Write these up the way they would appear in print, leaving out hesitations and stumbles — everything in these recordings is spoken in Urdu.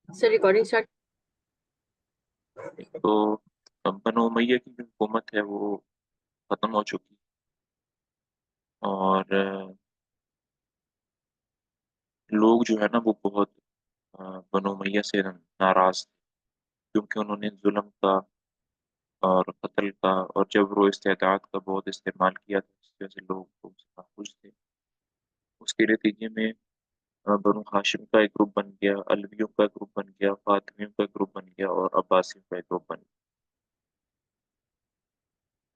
سر ریکارڈنگ اسٹارٹ. تو بنو امیہ کی جو حکومت ہے وہ ختم ہو چکی اور لوگ جو ہے نا وہ بہت بنو امیہ سے ناراض تھے، کیونکہ انہوں نے ظلم کا اور قتل کا اور جبر و استعداد کا بہت استعمال کیا تھا، جس وجہ سے لوگ ان سے ناخوش تھے۔ اس کے نتیجے میں بنو ہاشم کا ایک گروپ بن گیا، علویوں کا گروپ بن گیا، فاطمیوں کا گروپ بن گیا اور عباسیوں کا ایک گروپ بن گیا۔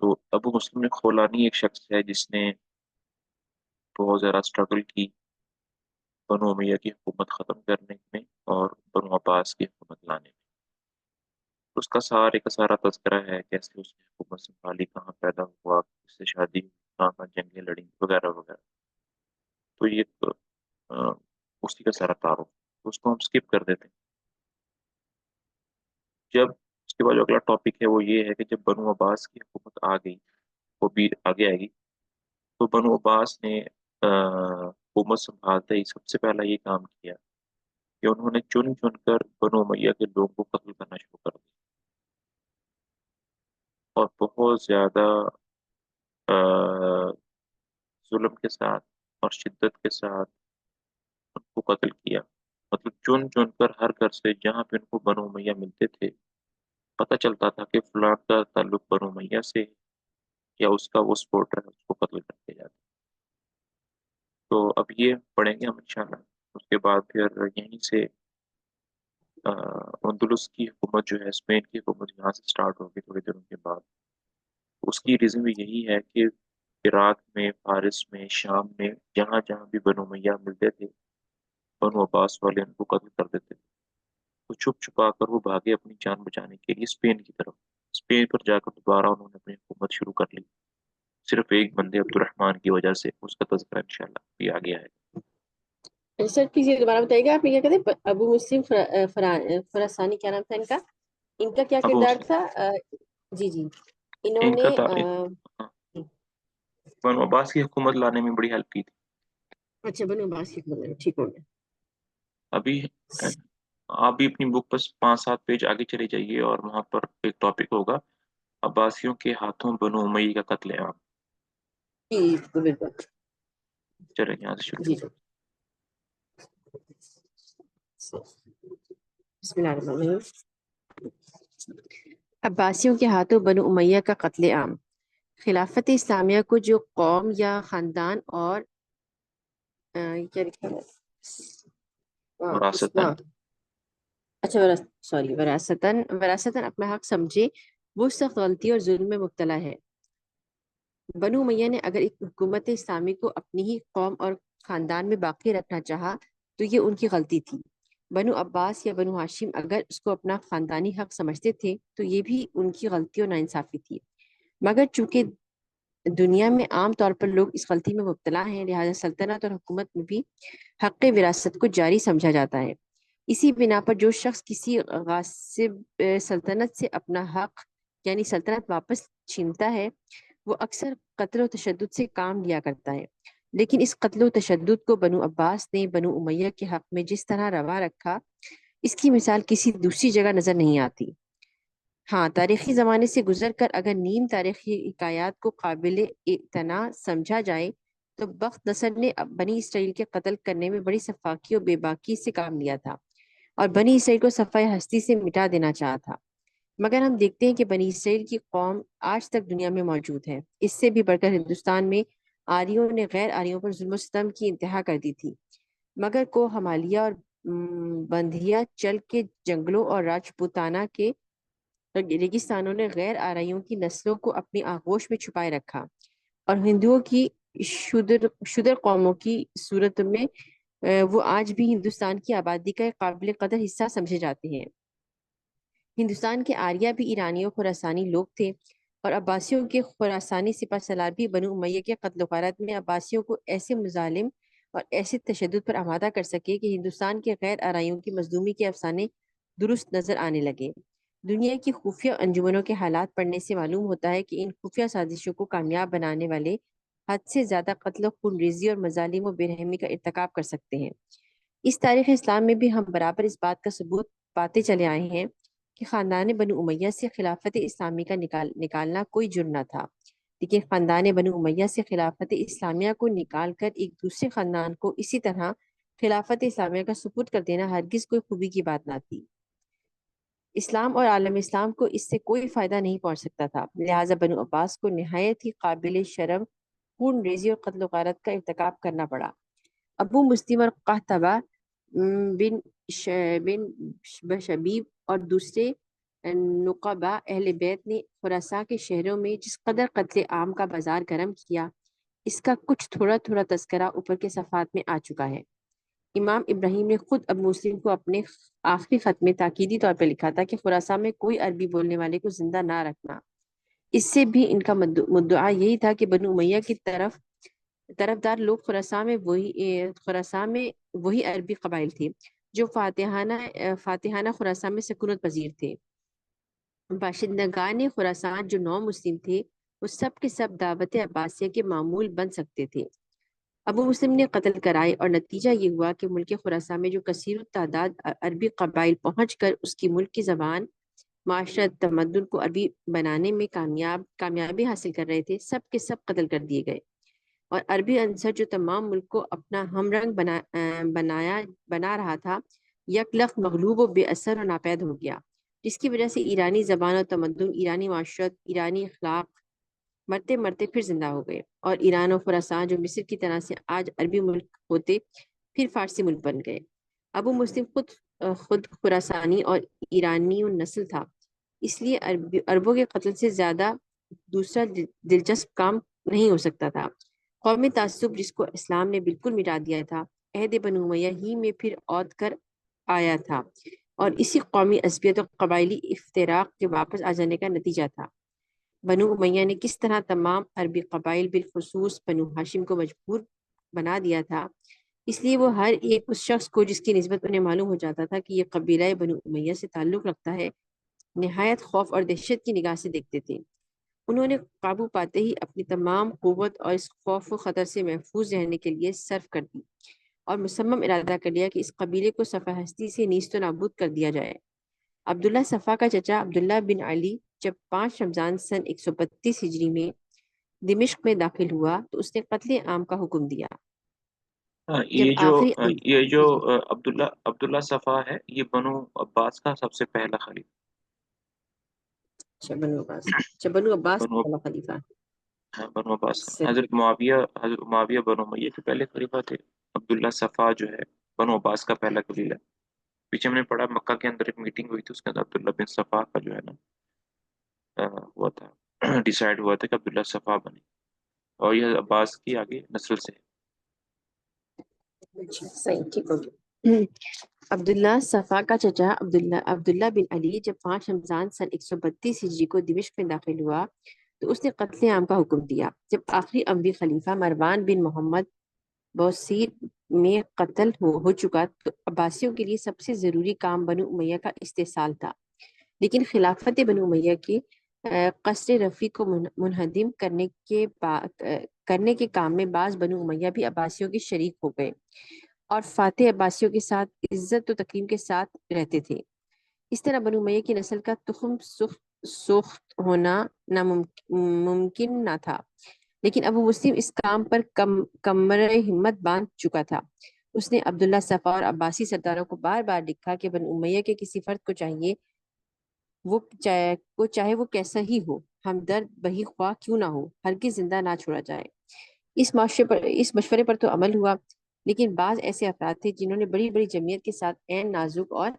تو ابو مسلم خولانی ایک شخص ہے جس نے بہت زیادہ اسٹرگل کی بنو امیہ کی حکومت ختم کرنے میں اور بنو عباس کی حکومت لانے میں۔ اس کا سارا تذکرہ ہے، کیسے اس نے حکومت سنبھالی، کہاں پیدا ہوا، کس سے شادی ہوئی، کہاں کہاں جنگیں لڑیں وغیرہ وغیرہ۔ تو یہ آ، اسی کا سارا تعارف، اس کو ہم اسکپ کر دیتے ہیں۔ جب اس کے بعد جو اگلا ٹاپک ہے وہ یہ ہے کہ جب بنو عباس کی حکومت آ گئی، وہ بھی آگے آئے گی، تو بنو عباس نے حکومت سنبھالتے ہی سب سے پہلا یہ کام کیا کہ انہوں نے چن چن کر بنو امیہ کے لوگوں کو قتل کرنا شروع کر دیا اور بہت زیادہ آ، ظلم کے ساتھ اور شدت کے ساتھ ان کو قتل کیا۔ مطلب چن چن کر ہر گھر سے جہاں پہ ان کو بنو امیہ ملتے تھے، پتہ چلتا تھا کہ فلاں کا تعلق بنو امیہ سے ہے یا اس کا وہ سپورٹر ہے، اس کو قتل کر کے جاتے۔ تو اب یہ پڑھیں گے ہم انشاءاللہ۔ اس کے بعد پھر یہیں سے اندلس کی حکومت جو ہے، اسپین کی حکومت یہاں سے سٹارٹ ہوگی تھوڑے دنوں کے بعد۔ اس کی ریزن بھی یہی ہے کہ عراق میں، فارس میں، شام میں جہاں جہاں بھی بنو امیہ ملتے تھے، بنو عباس والے ان کو قتل کر دیتے تھے۔ تو چھپ چھپا کر وہ بھاگے اپنی جان بچانے کے لیے اسپین کی طرف۔ اسپین پر جا کر دوبارہ انہوں نے اپنی حکومت شروع کر لی، صرف ایک بندے عبد الرحمن کی وجہ سے۔ اس کا تذکرہ انشاءاللہ بھی آگے آئے گا۔ سر پلیز یہ دوبارہ بتائیے گا، آپ نے کیا کہتے ہیں؟ ابو مسلم فراسانی، کیا نام تھا ان کا؟ ان کا کیا ابو کردار مسلم تھا؟ جی جی، انہوں ان نے کا بنو عباس کی حکومت لانے میں بڑی ہیلپ کی تھی۔ اچھا، بنو عباس کی حکومت، ٹھیک ہو گیا. ابھی آپ بھی اپنی بک پر 5-7 پیج آگے چلے جائیے اور وہاں پر ایک ٹاپک ہوگا، عباسیوں کے ہاتھوں بنو امیہ کا قتل عام۔ جی بالکل. چلیں یہاں سے شروع جی کریں۔ جی، بسم اللہ الرحمن الرحیم. عباسیوں کے ہاتھوں بنو امیہ کا قتل عام. خلافت اسلامیہ کو جو قوم یا خاندان اور کیا لکھا ہے؟ وراثتاً اچھا، وراثتاً اپنا حق سمجھے، وہ سخت غلطی اور ظلم میں مبتلا ہے. بنو امیہ نے اگر ایک حکومت اسلامی کو اپنی ہی قوم اور خاندان میں باقی رکھنا چاہا تو یہ ان کی غلطی تھی. بنو عباس یا بنو ہاشم اگر اس کو اپنا خاندانی حق سمجھتے تھے تو یہ بھی ان کی غلطی اور ناانصافی تھی. مگر چونکہ دنیا میں عام طور پر لوگ اس غلطی میں مبتلا ہیں، لہذا سلطنت اور حکومت میں بھی حق وراثت کو جاری سمجھا جاتا ہے. اسی بنا پر جو شخص کسی غاصب سلطنت سے اپنا حق یعنی سلطنت واپس چھینتا ہے، وہ اکثر قتل و تشدد سے کام لیا کرتا ہے. لیکن اس قتل و تشدد کو بنو عباس نے بنو امیہ کے حق میں جس طرح روا رکھا، اس کی مثال کسی دوسری جگہ نظر نہیں آتی. ہاں، تاریخی زمانے سے گزر کر اگر نیم تاریخی حکایات کو قابل اعتنا سمجھا جائے تو بخت نصر نے بنی اسرائیل کے قتل کرنے میں بڑی سفاکی اور بے باکی سے کام لیا تھا اور بنی اسرائیل کو صفحہ ہستی سے مٹا دینا چاہا تھا. مگر ہم دیکھتے ہیں کہ بنی اسرائیل کی قوم آج تک دنیا میں موجود ہے. اس سے بھی بڑھ کر ہندوستان میں آریوں نے غیر آریوں پر ظلم و ستم کی انتہا کر دی تھی. مگر کو ہمالیہ اور بندھیا چل کے جنگلوں اور راجپوتانہ کے ریگستانوں نے غیر آرائیوں کی نسلوں کو اپنی آغوش میں چھپائے رکھا اور ہندوؤں کی شودر قوموں کی صورت میں وہ آج بھی ہندوستان کی آبادی کا ایک قابل قدر حصہ سمجھے جاتے ہیں. ہندوستان کے آریہ بھی ایرانی اور خراسانی لوگ تھے اور عباسیوں کے خراسانی سپہ سالار بھی بنو امیہ کے قتل و غارت میں عباسیوں کو ایسے مظالم اور ایسے تشدد پر آمادہ کر سکے کہ ہندوستان کے غیر آرائیوں کی مظلومی کے افسانے درست نظر آنے لگے. دنیا کی خفیہ انجمنوں کے حالات پڑھنے سے معلوم ہوتا ہے کہ ان خفیہ سازشوں کو کامیاب بنانے والے حد سے زیادہ قتل و خون ریزی اور مظالم و بے رحمی کا ارتکاب کر سکتے ہیں. اس تاریخ اسلام میں بھی ہم برابر اس بات کا ثبوت پاتے چلے آئے ہیں کہ خاندان بنو امیہ سے خلافت اسلامی کا نکالنا کوئی جرم نہ تھا، لیکن خاندان بنو امیہ سے خلافت اسلامیہ کو نکال کر ایک دوسرے خاندان کو اسی طرح خلافت اسلامیہ کا سپرد کر دینا ہرگز کوئی خوبی کی بات نہ تھی۔ اسلام اور عالم اسلام کو اس سے کوئی فائدہ نہیں پہنچ سکتا تھا، لہٰذا بنو عباس کو نہایت ہی قابل شرم خون ریزی اور قتل و غارت کا ارتکاب کرنا پڑا۔ ابو مسلم اور قحطبہ بن شبیب اور دوسرے نقبا اہل بیت نے خراساں کے شہروں میں جس قدر قتل عام کا بازار گرم کیا، اس کا کچھ تھوڑا تھوڑا تذکرہ اوپر کے صفحات میں آ چکا ہے۔ امام ابراہیم نے خود ابو مسلم کو اپنے آخری خط میں تاکیدی طور پر لکھا تھا کہ خراساں میں کوئی عربی بولنے والے کو زندہ نہ رکھنا۔ اس سے بھی ان کا مدعا یہی تھا کہ بنو امیہ کی طرفدار لوگ خراساں میں وہی عربی قبائل تھے جو فاتحانہ خراساں میں سکونت پذیر تھے۔ باشندگان خراسان جو نو مسلم تھے وہ سب کے سب دعوت عباسیہ کے معمول بن سکتے تھے۔ ابو مسلم نے قتل کرائے اور نتیجہ یہ ہوا کہ ملک خراسان میں جو کثیر التعداد عربی قبائل پہنچ کر اس کی ملک کی زبان، معاشرت، تمدن کو عربی بنانے میں کامیابی حاصل کر رہے تھے، سب کے سب قتل کر دیے گئے، اور عربی عنصر جو تمام ملک کو اپنا ہم رنگ بنا رہا تھا یک لخت مغلوب و بے اثر اور ناپید ہو گیا، جس کی وجہ سے ایرانی زبان اور تمدن، ایرانی معاشرت، ایرانی اخلاق مرتے مرتے پھر زندہ ہو گئے، اور ایران و خراسان جو مصر کی طرح سے آج عربی ملک ہوتے پھر فارسی ملک بن گئے۔ ابو مسلم خود خراسانی اور ایرانی نسل تھا، اس لیے عربوں کے قتل سے زیادہ دوسرا دلچسپ کام نہیں ہو سکتا تھا۔ قومی تعصب جس کو اسلام نے بالکل مٹا دیا تھا، عہد بنو امیہ ہی میں پھر عود کر آیا تھا، اور اسی قومی عصبیت و قبائلی افتراق کے واپس آ جانے کا نتیجہ تھا۔ بنو امیہ نے کس طرح تمام عربی قبائل بالخصوص بنو ہاشم کو مجبور بنا دیا تھا، اس لیے وہ ہر ایک اس شخص کو جس کی نسبت انہیں معلوم ہو جاتا تھا کہ یہ قبیلہ بنو امیہ سے تعلق رکھتا ہے، نہایت خوف اور دہشت کی نگاہ سے دیکھتے تھے۔ انہوں نے قابو پاتے ہی اپنی تمام قوت اور اس خوف و خطر سے محفوظ رہنے کے لیے صرف کر دی، اور مصمم ارادہ کر لیا کہ اس قبیلے کو صفحہ ہستی سے نیست و نابود کر دیا جائے۔ عبداللہ صفا کا چچا عبداللہ بن علی جب 5 رمضان سن 132 ہجری میں دمشق میں داخل ہوا تو اس نے قتل عام کا حکم دیا۔ ہاں، جب آخری یہ جو جی جی عبداللہ صفا ہے، یہ بنو عباس کا سب سے پہلا خلیفہ۔ بنو عباس بنو کا خلیفہ ہاں، بنو عباس کا صحیح۔ حضرت معاویہ بنو امیہ کے پہلے خلیفہ تھے۔ عبداللہ صفا جو ہے بنو عباس کا پہلا قبیلہ ہے۔ پیچھے ہم نے پڑھا مکہ کے اندر ایک میٹنگ ہوئی تھی، اس کے اندر عبداللہ بن صفا کا جو ہے نا ہوا تھا ڈیسائیڈ ہوا تھا کہ عبداللہ صفا بنے، اور یہ عباس کی آگے نسل سے ہے۔ اچھا، صحیح، ٹھیک ہو گیا۔ عبداللہ صفا کا چچا عبداللہ بن علی جب 5 رمضان سن 132 ہجری کو دمشق میں داخل ہوا تو اس نے قتل عام کا حکم دیا۔ جب آخری اموی خلیفہ مروان بن محمد بوسیر میں قتل ہو چکا تو عباسیوں کے لیے سب سے ضروری کام بنو امیہ کا استحصال تھا، لیکن خلافت بنو امیہ کے قصر رفیع کو منہدم کرنے کے کام میں بعض بنو امیہ بھی عباسیوں کے شریک ہو گئے اور فاتح عباسیوں کے ساتھ عزت و تکریم کے ساتھ رہتے تھے۔ اس طرح بنو امیہ کی نسل کا تخم سوخت ہونا ممکن نہ تھا، لیکن ابو مسلم اس کام پر کمر ہمت باندھ چکا تھا۔ اس نے عبداللہ صفا اور عباسی سرداروں کو بار بار لکھا کہ بنو امیہ کے کسی فرد کو چاہیے چاہے وہ کیسا ہی ہو، ہمدرد بہی خواہ کیوں نہ ہو، ہرگز زندہ نہ چھوڑا جائے۔ اس مشورے پر تو عمل ہوا، لیکن بعض ایسے افراد تھے جنہوں نے بڑی بڑی جمعیت کے ساتھ عین نازک اور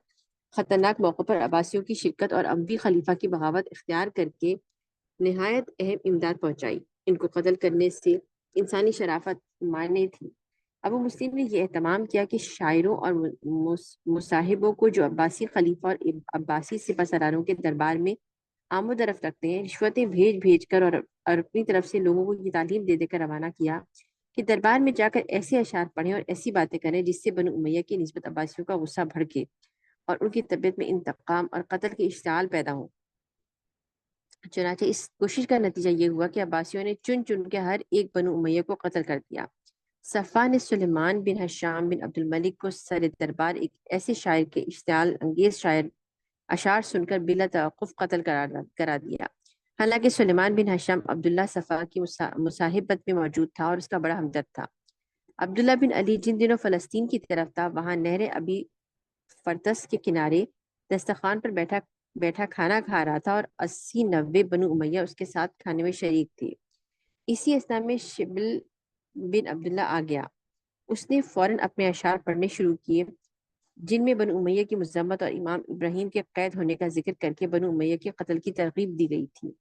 خطرناک موقع پر عباسیوں کی شرکت اور اموی خلیفہ کی بغاوت اختیار کر کے نہایت اہم امداد پہنچائی۔ ان کو قتل کرنے سے انسانی شرافت مانے تھی۔ ابو مسلم نے یہ اہتمام کیا کہ شاعروں اور مصاحبوں کو جو عباسی خلیفہ اور عباسی سپہ سالاروں کے دربار میں آمد و رفت رکھتے ہیں، رشوتیں بھیج کر اور اپنی طرف سے لوگوں کو یہ تعلیم دے کر روانہ کیا کہ دربار میں جا کر ایسے اشعار پڑھیں اور ایسی باتیں کریں جس سے بنو امیہ کی نسبت عباسیوں کا غصہ بھڑکے اور ان کی طبیعت میں انتقام اور قتل کی اشتعال پیدا ہو۔ چنانچہ اس کوشش کا نتیجہ یہ ہوا کہ عباسیوں نے چن چن کے ہر ایک بنو امیہ کو قتل کر دیا۔ صفا نے سلیمان بن ہشام بن عبد الملک کو سر دربار ایک ایسے شاعر کے اشتعال انگیز اشعار سن کر بلا توقف قتل کرا دیا۔ حالانکہ سلیمان بن ہشام عبداللہ صفا کی مصاحبت میں موجود تھا اور اس کا بڑا ہمدرد تھا۔ عبداللہ بن علی جن دنوں فلسطین کی طرف تھا، وہاں نہر ابی فرتس کے کنارے دسترخوان پر بیٹھا بیٹھا کھانا کھا رہا تھا، اور 80-90 بنو امیہ اس کے ساتھ کھانے میں شریک تھے۔ اسی اثنا میں شبل بن عبداللہ آ گیا۔ اس نے فوراً اپنے اشعار پڑھنے شروع کیے، جن میں بنو امیہ کی مذمت اور امام ابراہیم کے قید ہونے کا ذکر کر کے بنو امیہ کے قتل کی ترغیب دی گئی تھی۔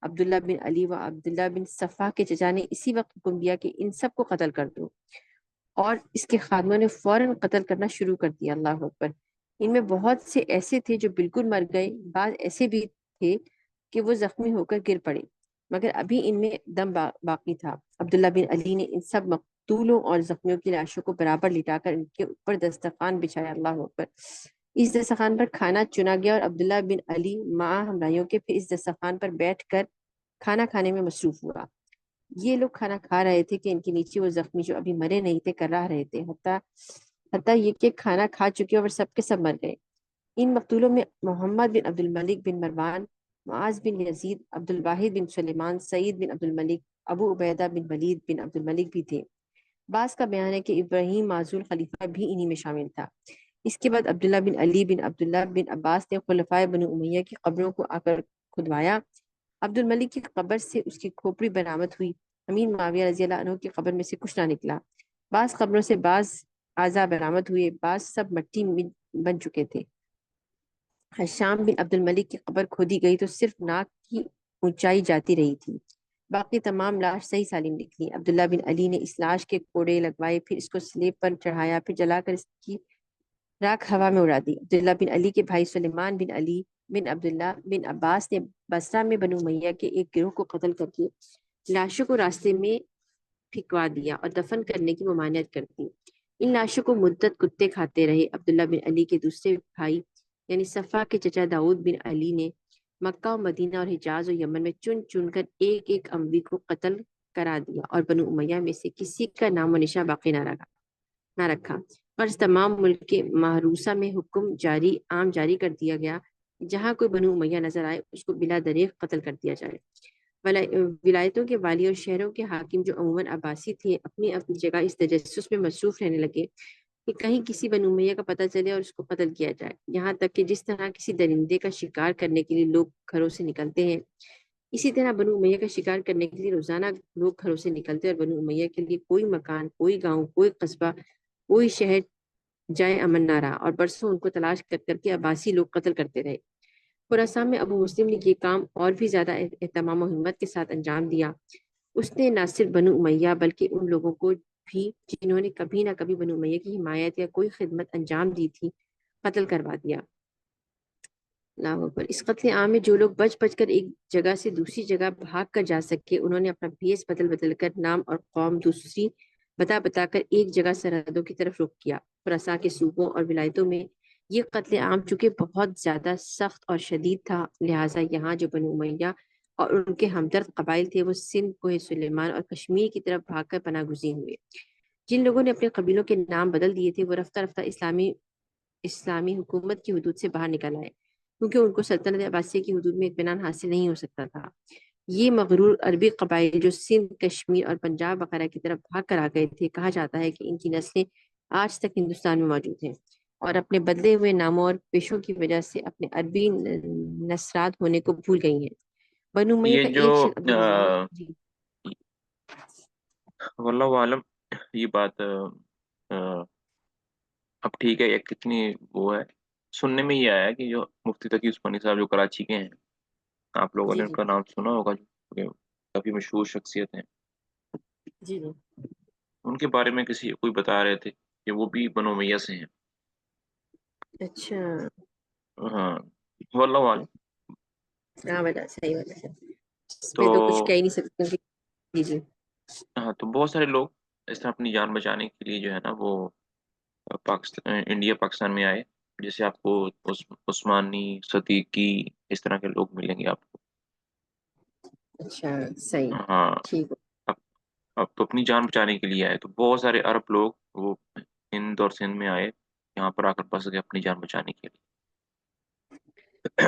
عبداللہ بن علی و عبداللہ بن صفا کے چچا نے اسی وقت حکم دیا کہ ان سب کو قتل کر دو، اور اس کے خادموں نے فوراً قتل کرنا شروع کر دیا۔ اللہ اکبر! ان میں بہت سے ایسے تھے جو بالکل مر گئے، بعض ایسے بھی تھے کہ وہ زخمی ہو کر گر پڑے، مگر ابھی ان میں دم باقی تھا۔ عبداللہ بن علی نے ان سب مقتولوں اور زخمیوں کی لاشوں کو برابر لٹا کر ان کے اوپر دسترخوان بچھایا۔ اللہ اکبر! اس دسترخوان پر کھانا چنا گیا، اور عبداللہ بن علی مع ہمراہیوں کے پھر اس دسترخوان پر بیٹھ کر کھانا کھانے میں مصروف ہوا۔ یہ لوگ کھانا کھا رہے تھے کہ ان کے نیچے وہ زخمی جو ابھی مرے نہیں تھے کر رہے تھے، حتیٰ یہ کہ کھانا کھا چکے اور سب کے سب مر گئے۔ ان مقتولوں میں محمد بن عبد الملک بن مروان، معاذ بن یزید، عبد الواحد بن سلیمان، سعید بن عبد الملک، ابو عبیدہ بن ولید بن عبد الملک بھی تھے۔ بعض کا بیان ہے کہ ابراہیم معزول خلیفہ بھی انہی میں شامل تھا۔ اس کے بعد عبداللہ بن علی بن عبداللہ بن عباس نے خلفائے بنو امیہ کی قبروں کو آ کر کھدوایا۔ عبد الملک کی قبر سے اس کی کھوپڑی برآمد ہوئی، امیر معاویہ رضی اللہ عنہ کی قبر میں سے کچھ نہ نکلا۔ بعض قبروں سے بعض اعضاء برآمد ہوئے، بعض سب مٹی میں بن چکے تھے۔ حشام بن عبد الملک کی قبر کھودی گئی تو صرف ناک کی اونچائی جاتی رہی تھی، باقی تمام لاش صحیح سالم نکلی۔ عبداللہ بن علی نے اس لاش کے کوڑے لگوائے، پھر اس کو سلیب پر چڑھایا، پھر جلا کر اس کی راکھ ہوا میں اڑا دی۔ عبداللہ بن علی کے بھائی سلیمان بن علی بن عبداللہ بن عباس نے بصرہ میں بنو امیہ کے ایک گروہ کو قتل کر کے لاشوں کو راستے میں پھینکوا دیا اور دفن کرنے کی ممانعت کر دی۔ ان لاشوں کو مدت کتے کھاتے رہے۔ عبداللہ بن علی کے دوسرے بھائی یعنی صفا کے چچا داؤد بن علی نے مکہ و مدینہ اور حجاز و یمن میں چن چن کر ایک ایک اموی کو قتل کرا دیا، اور بنو امیہ میں سے کسی کا نام و نشان باقی نہ رکھا۔ قرض تمام ملک کے محروسہ میں حکم عام جاری کر دیا گیا، جہاں کوئی بنو امیہ نظر آئے اس کو بلا دریغ قتل کر دیا جائے۔ ولایتوں کے والی اور شہروں کے حاکم جو عموماً عباسی تھے، اپنی اپنی جگہ اس تجسس میں مصروف رہنے لگے کہ کہیں کسی بنو امیہ کا پتہ چلے اور اس کو قتل کیا جائے۔ یہاں تک کہ جس طرح کسی درندے کا شکار کرنے کے لیے لوگ گھروں سے نکلتے ہیں، اسی طرح بنو امیہ کا شکار کرنے کے لیے روزانہ لوگ گھروں سے نکلتے، اور بنو امیہ کے لیے کوئی مکان، کوئی گاؤں، کوئی قصبہ، کوئی شہر جائے امن نہ رہا، اور برسوں ان کو تلاش کر کر کے عباسی لوگ قتل کرتے رہے۔ خراسان میں ابو مسلم نے یہ کام اور بھی زیادہ اہتمام و ہمت کے ساتھ انجام دیا۔ اس نے نہ صرف بنو امیہ بلکہ ان لوگوں کو بھی جنہوں نے کبھی نہ کبھی بنو امیہ کی حمایت یا کوئی خدمت انجام دی تھی، قتل کروا دیا۔ اللہ اکبر! اس قتل عام میں جو لوگ بچ بچ کر ایک جگہ سے دوسری جگہ بھاگ کر جا سکے، انہوں نے اپنا بھیس بدل بدل کر نام اور قوم دوسری بتا کر ایک جگہ سرحدوں کی طرف رخ کیا۔ خراسان کے صوبوں اور ولایتوں میں یہ قتل عام چونکہ بہت زیادہ سخت اور شدید تھا، لہٰذا یہاں جو بنو امیہ اور ان کے ہمدرد قبائل تھے، وہ سندھ، کوہ سلیمان اور کشمیر کی طرف بھاگ کر پناہ گزین ہوئے۔ جن لوگوں نے اپنے قبیلوں کے نام بدل دیے تھے، وہ رفتہ رفتہ اسلامی حکومت کی حدود سے باہر نکل آئے، کیونکہ ان کو سلطنت عباسیہ کی حدود میں اطمینان حاصل نہیں ہو سکتا تھا۔ یہ مغرور عربی قبائل جو سندھ، کشمیر اور پنجاب وغیرہ کی طرف بھاگ کر آ گئے تھے، کہا جاتا ہے کہ ان کی نسلیں آج تک ہندوستان میں موجود ہیں، اور اپنے بدلے ہوئے ناموں اور پیشوں کی وجہ سے اپنے عربی نسرات ہونے کو بھول گئی ہیں۔ بنو امیہ یہ کا جو ایک شخص عبدالرحمن جی واللہ عالم، یہ بات اب ٹھیک ہے یا کتنی وہ ہے؟ سننے میں یہ آیا کہ جو مفتی تقی عثمانی صاحب جو کراچی کے ہیں، آپ لوگوں نے جی ان جی کا نام سنا ہوگا، جو کافی مشہور شخصیت ہیں، جی جی ان کے بارے میں کوئی بتا رہے تھے کہ وہ بھی بنو امیہ سے ہیں۔ اچھا، ہاں، واللہ عالم۔ ہاں وجہ صحیح وجہ ہے، اس تو میں تو کچھ کہہ ہی نہیں سکتے جی جی ہاں، تو بہت سارے لوگ اس طرح اپنی جان بچانے کے لیے جو ہے نا وہ پاکستان، انڈیا پاکستان میں آئے، جیسے آپ کو عثمانی، صدیقی، اس طرح کے لوگ ملیں گے آپ کو۔ اچھا صحیح، ہاں، ٹھیک اب تو اپنی جان بچانے کے لیے آئے، تو بہت سارے عرب لوگ وہ ہند اور سندھ میں آئے، یہاں پر آ کر بس گئے اپنی جان بچانے کے لیے.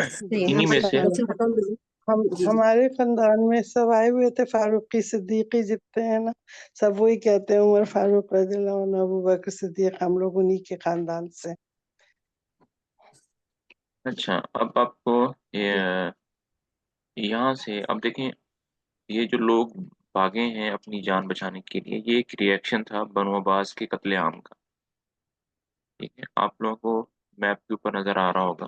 صحیح انہی میں ہمارے سے دوسرے ختم ہوئی. جی جی. ہمارے خاندان میں سب آئے ہوئے تھے، فاروقی صدیقی جتنے ہیں نا سب وہی کہتے ہیں، عمر فاروق رضی اللہ عنہ، ابو بکر صدیق، ہم لوگ انہی کے خاندان سے. اچھا، اب آپ کو یہاں سے اب دیکھیں، یہ جو لوگ بھاگے ہیں اپنی جان بچانے کے لیے، یہ ایک ریئیکشن تھا بنو عباس کے قتل عام کا. ٹھیک ہے، آپ لوگوں کو میپ کے اوپر نظر آ رہا ہوگا.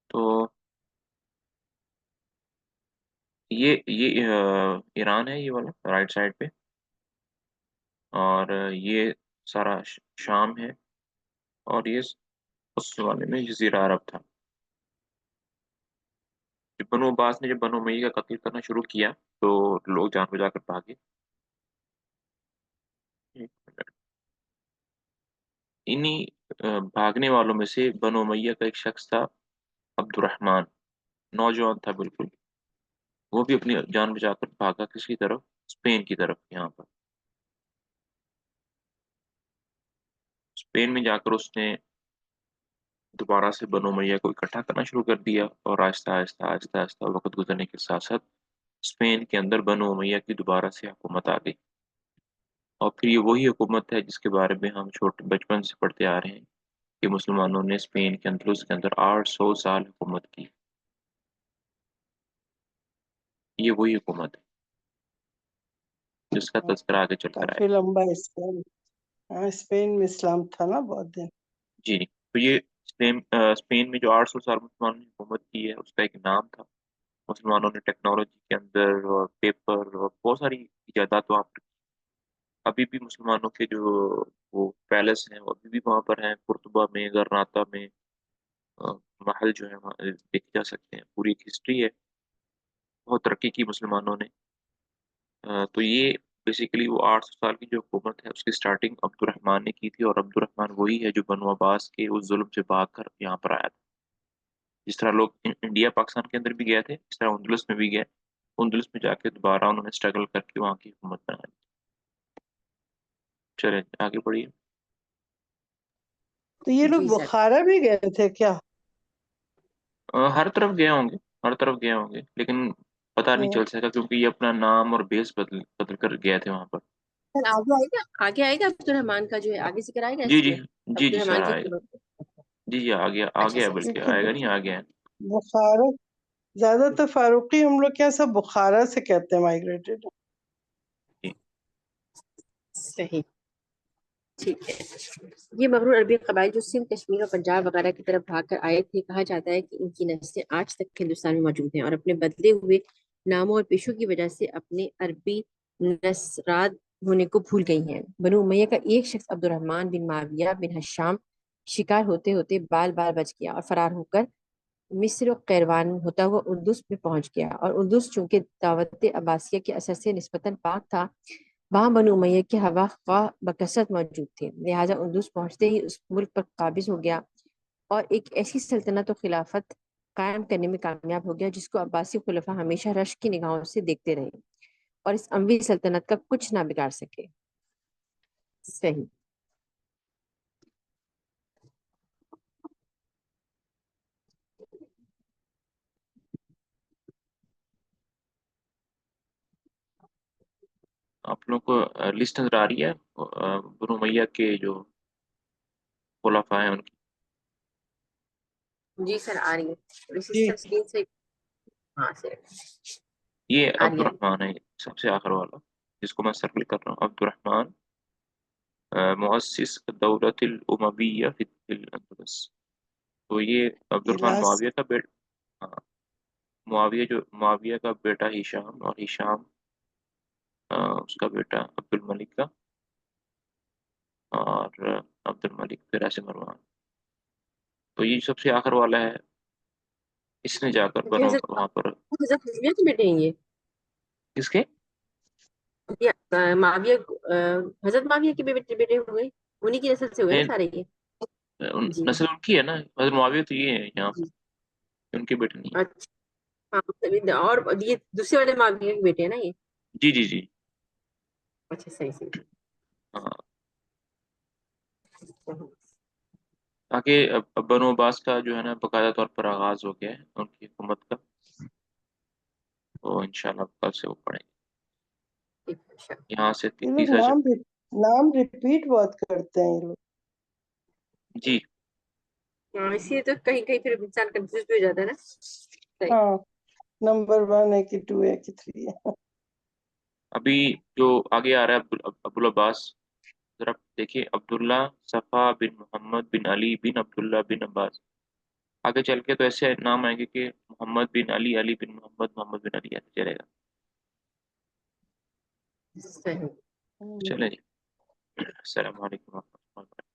تو یہ ایران ہے، یہ والا رائٹ سائڈ پہ، اور یہ سارا شام ہے، اور یہ اس زمانے میں جزیرہ عرب تھا. جب بنو عباس نے جب بنو امیہ کا قتل کرنا شروع کیا تو لوگ جان بچا کر بھاگے. ایک منٹ. انہی بھاگنے والوں میں سے بنو امیہ کا ایک شخص تھا، عبد الرحمن، نوجوان تھا بالکل. وہ بھی اپنی جان بچا کر بھاگا کس کی طرف؟ اسپین کی طرف. یہاں پر اسپین میں جا کر اس نے دوبارہ سے بنو امیہ کو اکٹھا کرنا شروع کر دیا، اور آہستہ آہستہ آہستہ آہستہ وقت گزرنے کے ساتھ ساتھ اسپین کے اندر بنو امیہ کی دوبارہ سے حکومت آ گئی. اور پھر یہ وہی حکومت ہے جس کے بارے میں ہم چھوٹے بچپن سے پڑھتے آ رہے ہیں کہ مسلمانوں نے اسپین کے اندلس کے اندر 800 سال حکومت کی. یہ وہی حکومت ہے جس کا تذکرہ آگے چل کر آئے کافی گا. لمبا اسپین. ہاں، اسپین میں اسلام تھا نا بہت دن. جی. تو یہ اسپین میں جو 800 سال مسلمانوں نے حکومت کی ہے، اس کا ایک نام تھا. مسلمانوں نے ٹیکنالوجی کے اندر اور پیپر اور بہت ساری ایجادات وہاں پر. ابھی بھی مسلمانوں کے جو وہ پیلس ہیں وہ ابھی بھی وہاں پر ہیں، قرطبہ میں، غرناطہ میں. آ، محل جو ہے وہاں دیکھے جا سکتے ہیں. پوری ایک ہسٹری ہے، بہت ترقی کی مسلمانوں نے. تو یہ بیسیکلی وہ 800 سال کی جو حکومت ہے اس کی سٹارٹنگ عبد الرحمن نے کی تھی، اور عبد الرحمن وہی ہے جو بنو عباس کے اس ظلم سے بھاگ کر یہاں پر آیا تھا. جس طرح لوگ انڈیا پاکستان کے اندر بھی گئے تھے، اس طرح اندلس میں بھی گئے. اندلس میں جا کے دوبارہ انہوں نے اسٹرگل کر کے وہاں کی حکومت بنائی. چلیں آگے بڑھیے. تو یہ لوگ جی سر. بخارا بھی گئے تھے کیا؟ ہر طرف گئے ہوں گے، ہر طرف گئے ہوں گے، لیکن پتہ نہیں چل سکا کیونکہ یہ اپنا نام اور بیس بدل بدل کر گئے تھے وہاں پر. سر آگے آئے گا، آگے آئے گا عبد الرحمان کا جو ہے آگے ذکر آئے گا جی اس جی. میں. جی عبد جی سر الرحمان کی آئے گا. قیمت. جی جی آگے اچھا آگے ہے، سر. بلکہ کیونکہ آئے گا نہیں، آگے ہے. بخارا زیادہ تر فاروقی ہم لوگ کیا سب بخارا سے کہتے ہیں مائگریٹڈ. جی. صحیح. ٹھیک ہے. یہ مغرور عربی قبائل جو سندھ، کشمیر اور پنجاب وغیرہ کی طرف بھاگ کر آئے تھے، کہا جاتا ہے کہ ان کی نسلیں آج تک ہندوستان میں موجود ہیں، اور اپنے بدلے ہوئے ناموں اور پیشوں کی وجہ سے اپنے عربی نژاد ہونے کو بھول گئی ہیں. بنو امیہ کا ایک شخص عبد الرحمن بن معاویہ بن ہشام شکار ہوتے ہوتے بال بال بچ گیا اور فرار ہو کر مصر و قیروان ہوتا ہوا اردس میں پہنچ گیا. اور اردس چونکہ دعوت عباسیہ کے اثر سے نسبتاً پاک تھا، وہاں بنو امیہ کے ہوا خواہ بکثرت موجود تھے، لہٰذا اندلس پہنچتے ہی اس ملک پر قابض ہو گیا اور ایک ایسی سلطنت و خلافت قائم کرنے میں کامیاب ہو گیا جس کو عباسی خلفاء ہمیشہ رشک کی نگاہوں سے دیکھتے رہے اور اس اموی سلطنت کا کچھ نہ بگاڑ سکے. صحیح. آپ لوگوں کو لسٹ نظر آ رہی ہے بنو امیہ کے جو خلفاء ہیں ان کی؟ جی سر آ رہی ہے. اسی جی اسکرین سے. ہاں سر یہ آ عبد رہی ہے. الرحمن ہے سب سے آخر والا، جس کو میں سرکل کر رہا ہوں. عبد الرحمن مؤسس دولت الامویہ فی الاندلس. تو یہ عبد یہ الرحمن لاسٹ. معاویہ کا بیٹا. ہاں، معاویہ جو معاویہ کا بیٹا ہشام، اور ہشام اس کا بیٹا عبد الملک کا، اور عبد الملک پھر ایسے مروان. تو یہ سب سے آخر والا ہے. اس نے جا کر یہ بنو حضرت وہاں پر حضرت معاویہ کے بیٹے ہیں یہ. کس کے معاویہ حضرت معاویہ کے بیٹے بیٹے ہوئے، انہی کی نسل سے ہوئے نا سارے یہ. جی نسل ان کی ہے نا. حضرت معاویہ تو یہ ہے یہاں پر. جی ان کے بیٹے نہیں ہیں۔ اچھا ہاں اور یہ دوسرے والے معاویہ کے بیٹے ہیں نا یہ؟ جی جی جی اچھا صحیح صحیح. ہاں. تاکہ اب بنو عباس کا جو ہے نا باقاعدہ طور پر آغاز ہو گیا ہے ان کی حکومت کا، تو انشاءاللہ کل سے وہ پڑھیں ٹھیک ہے، اچھا. گے یہاں سے یہ لوگ تیسرا نام ریپیٹ بہت کرتے ہیں یہ لوگ. جی ہاں اسی لیے تو کہیں کہیں پھر انسان کنفیوز بھی ہو جاتا ہے نا. صحیح. ہاں نمبر 1 ہے کہ 2 ہے کہ 3 ہے. ابھی جو آگے آ رہا ہے ابوالعباس، ذرا دیکھیے، عبداللہ صفا بن محمد بن علی بن عبداللہ بن عباس، آگے چل کے تو ایسے نام آئیں گے کہ محمد بن علی، علی بن محمد، محمد بن علی ایسے چلے گا. صحیح. چلیں جی، السلام علیکم ورحمۃ اللہ.